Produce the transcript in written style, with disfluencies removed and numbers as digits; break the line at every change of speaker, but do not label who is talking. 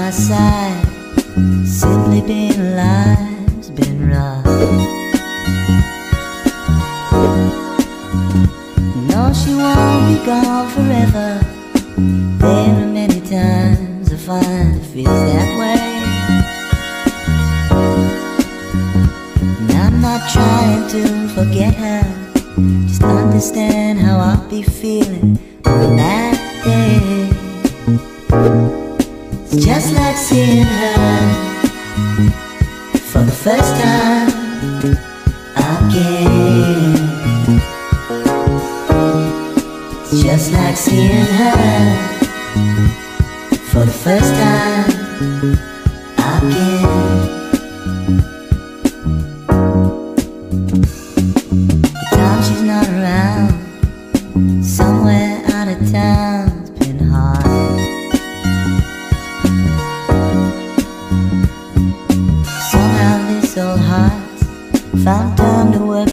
my side. Simply being alive's been rough. No, she won't be gone forever. There are many times I find it feels that way. And I'm not trying to forget her, just understand how I'll be feeling on that day. It's just like seeing her for the first time again. It's just like seeing her for the first time again. The time she's not around, somewhere out of town's been hard. Somehow this old heart found time to work